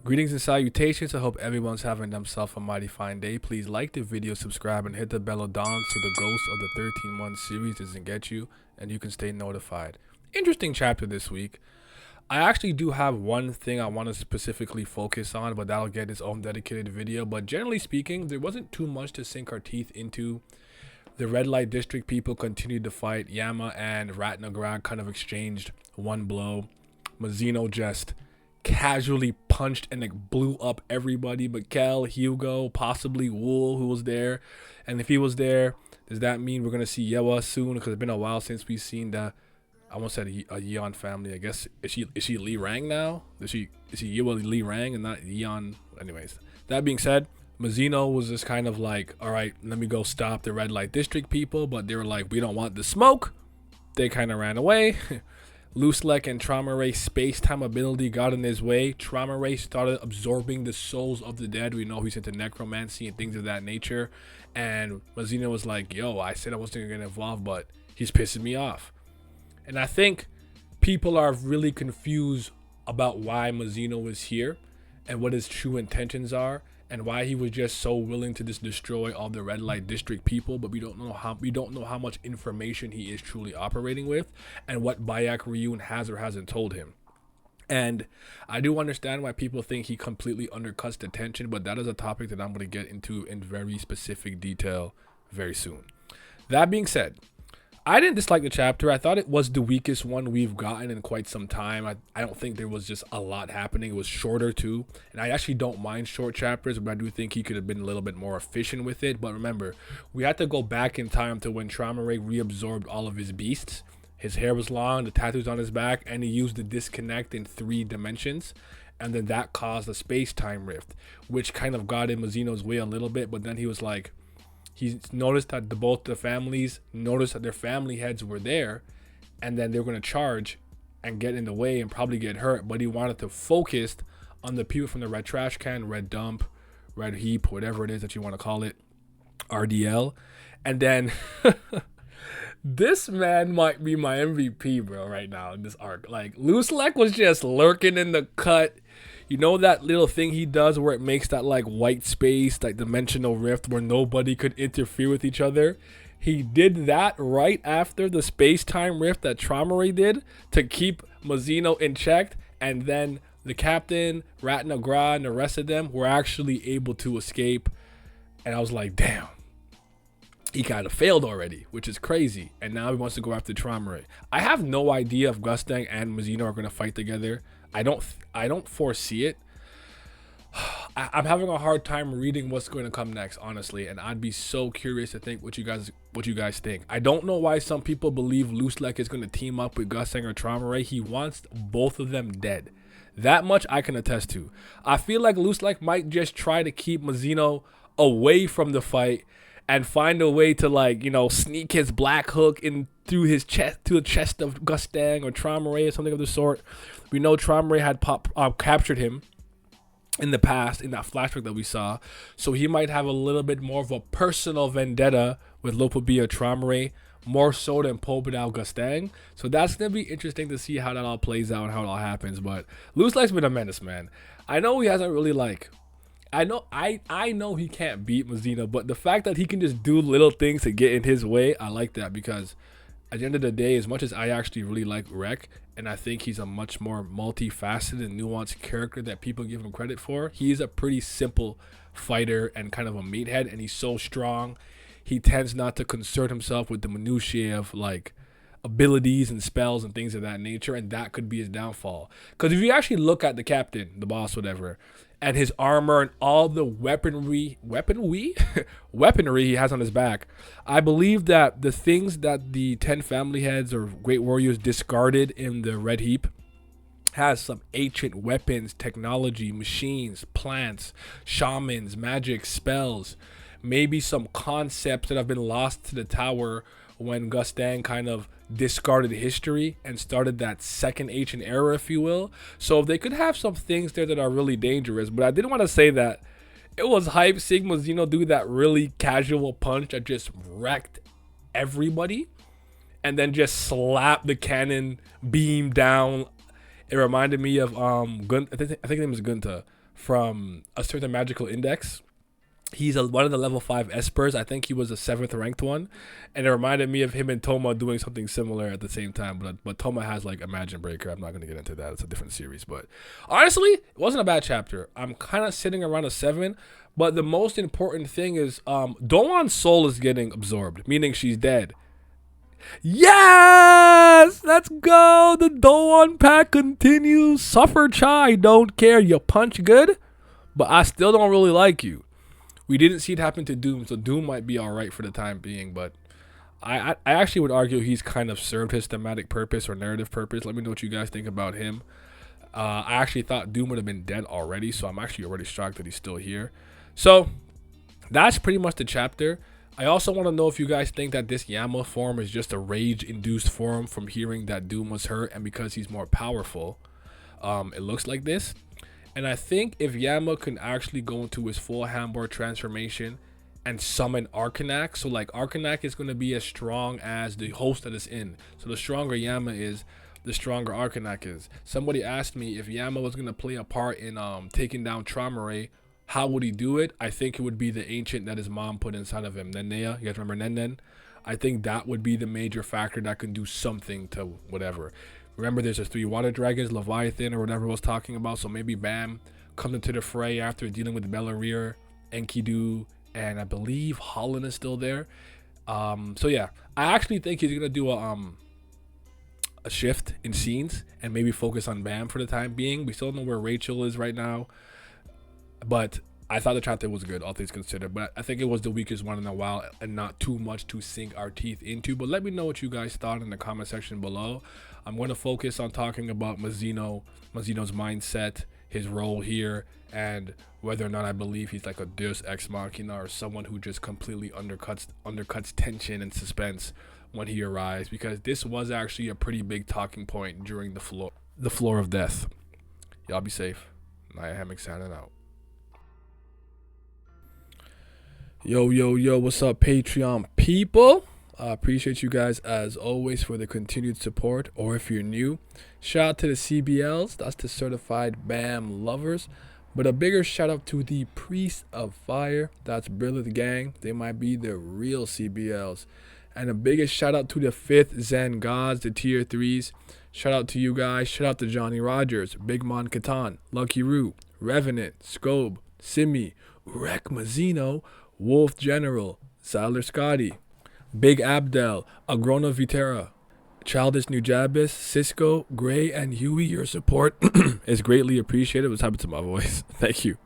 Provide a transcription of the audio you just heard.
Greetings and salutations. I hope everyone's having themselves a mighty fine day. Please like the video, subscribe, and hit the bell of dawn so the ghost of the 13-1 series doesn't get you and you can stay notified. Interesting chapter this week. I actually do have one thing I want to specifically focus on, but that'll get its own dedicated video. But generally speaking, there wasn't too much to sink our teeth into. The red light district people continued to fight. Yama and Ratnagrad kind of exchanged one blow. Mazino just casually punched and like blew up everybody but Kel, Hugo, possibly Wool, who was there. And if he was there, does that mean we're gonna see Yewa soon? Because it's been a while since we've seen the, I almost said a Yeon family. I guess is she Lee Rang now? Is she Yewa Lee Rang and not Yeon? Anyways, that being said, Mazino was just kind of like, all right, let me go stop the red light district people, but they were like, we don't want the smoke. They kind of ran away. Luslec and Traumerei space-time ability got in his way. Traumerei started absorbing the souls of the dead. We know he's into necromancy and things of that nature. And Mazino was like, yo, I said I wasn't going to get involved, but he's pissing me off. And I think people are really confused about why Mazino is here and what his true intentions are and why he was just so willing to just destroy all the red light district people, but we don't know how much information he is truly operating with and what Bayak Ryun has or hasn't told him. And I do understand why people think he completely undercuts the tension, but that is a topic that I'm going to get into in very specific detail very soon. That being said, I didn't dislike the chapter. I thought it was the weakest one we've gotten in quite some time. I don't think there was just a lot happening. It was shorter too. And I actually don't mind short chapters, but I do think he could have been a little bit more efficient with it. But remember, we had to go back in time to when Traumerei reabsorbed all of his beasts. His hair was long, the tattoos on his back, and he used the disconnect in 3 dimensions. And then that caused a space-time rift, which kind of got in Mazino's way a little bit. But then he was like, he noticed that both the families noticed that their family heads were there, and then they were going to charge and get in the way and probably get hurt. But he wanted to focus on the people from the red trash can, red dump, red heap, whatever it is that you want to call it, RDL. And then this man might be my MVP, bro, right now in this arc. Like, Luslec was just lurking in the cut. You know that little thing he does where it makes that like white space, like dimensional rift where nobody could interfere with each other? He did that right after the space-time rift that Traumerei did to keep Mazino in check, and then the captain, Ratnagrad, and the rest of them were actually able to escape. And I was like, damn, he kind of failed already, which is crazy. And now he wants to go after Traumerei. I have no idea if Gustang and Mazino are going to fight together. I don't foresee it. I'm having a hard time reading what's going to come next, honestly, and I'd be so curious to think what you guys think. I don't know why some people believe Luslec is going to team up with Gustang or Traumerei. He wants both of them dead. That much I can attest to. I feel like Luslec might just try to keep Mazino away from the fight and find a way to, like, you know, sneak his black hook in through his chest to the chest of Gustang or Traumerei or something of the sort. We know Traumerei had captured him in the past in that flashback that we saw, so he might have a little bit more of a personal vendetta with Lopabia Traumerei, more so than Pobedal Gustang. So that's gonna be interesting to see how that all plays out and how it all happens. But Luslec's been a menace, man. I know he hasn't really I know he can't beat Mazino, but the fact that he can just do little things to get in his way, I like that, because at the end of the day, as much as I actually really like Urek, and I think he's a much more multifaceted and nuanced character that people give him credit for, he's a pretty simple fighter and kind of a meathead, and he's so strong. He tends not to concern himself with the minutiae of like abilities and spells and things of that nature, and that could be his downfall. Because if you actually look at the captain, the boss, whatever, and his armor and all the weaponry he has on his back, I believe that the things that the 10 family heads or great warriors discarded in the red heap has some ancient weapons, technology, machines, plants, shamans, magic, spells, maybe some concepts that have been lost to the tower when Gustang kind of discarded history and started that second ancient era, if you will. So if they could have some things there that are really dangerous. But I didn't want to say that it was hype seeing Mazino do that really casual punch that just wrecked everybody and then just slap the cannon beam down. It reminded me of I think his name is Gunta from a certain magical index. He's one of the level 5 espers. I think he was the 7th ranked one. And it reminded me of him and Toma doing something similar at the same time. But Toma has like Imagine Breaker. I'm not going to get into that. It's a different series. But honestly, it wasn't a bad chapter. I'm kind of sitting around a 7. But the most important thing is Doan's soul is getting absorbed, meaning she's dead. Yes! Let's go! The Doan pack continues. Suffer Chai, don't care. You punch good, but I still don't really like you. We didn't see it happen to Doom, so Doom might be alright for the time being, but I actually would argue he's kind of served his thematic purpose or narrative purpose. Let me know what you guys think about him. I actually thought Doom would have been dead already, so I'm actually already shocked that he's still here. So, that's pretty much the chapter. I also want to know if you guys think that this Yama form is just a rage-induced form from hearing that Doom was hurt, and because he's more powerful, it looks like this. And I think if Yama can actually go into his full Hamburg transformation and summon Arcanak, so like Arcanak is going to be as strong as the host that is in. So the stronger Yama is, the stronger Arcanak is. Somebody asked me if Yama was going to play a part in taking down Traumerei, how would he do it? I think it would be the ancient that his mom put inside of him, Nenea. You guys remember Nenen? I think that would be the major factor that can do something to whatever. Remember, there's 3 water dragons, Leviathan or whatever I was talking about. So maybe Bam comes into the fray after dealing with Belarir, Enkidu, and I believe Holland is still there. So yeah, I actually think he's gonna do a shift in scenes and maybe focus on Bam for the time being. We still don't know where Rachel is right now, but I thought the chapter was good, all things considered. But I think it was the weakest one in a while and not too much to sink our teeth into. But let me know what you guys thought in the comment section below. I'm going to focus on talking about Mazino's mindset, his role here, and whether or not I believe he's like a Deus Ex Machina or someone who just completely undercuts tension and suspense when he arrives. Because this was actually a pretty big talking point during the floor of death. Y'all be safe. Naya Hammock signing out. Yo, what's up, Patreon people? I appreciate you guys as always for the continued support. Or if you're new, shout out to the CBLs, that's the certified BAM lovers. But a bigger shout out to the Priest of Fire, that's Brilliant Gang. They might be the real CBLs. And the biggest shout out to the 5th Zen Gods, the tier 3s. Shout out to you guys. Shout out to Johnny Rogers, Big Mon Catan, Lucky Roo, Revenant, Scobe, Simi, Urek Mazino, Wolf General, Zyler Scotty, Big Abdel, Agrona Vitera, Childish Nujabis, Cisco, Gray, and Huey. Your support is greatly appreciated. What's happened to my voice? Thank you.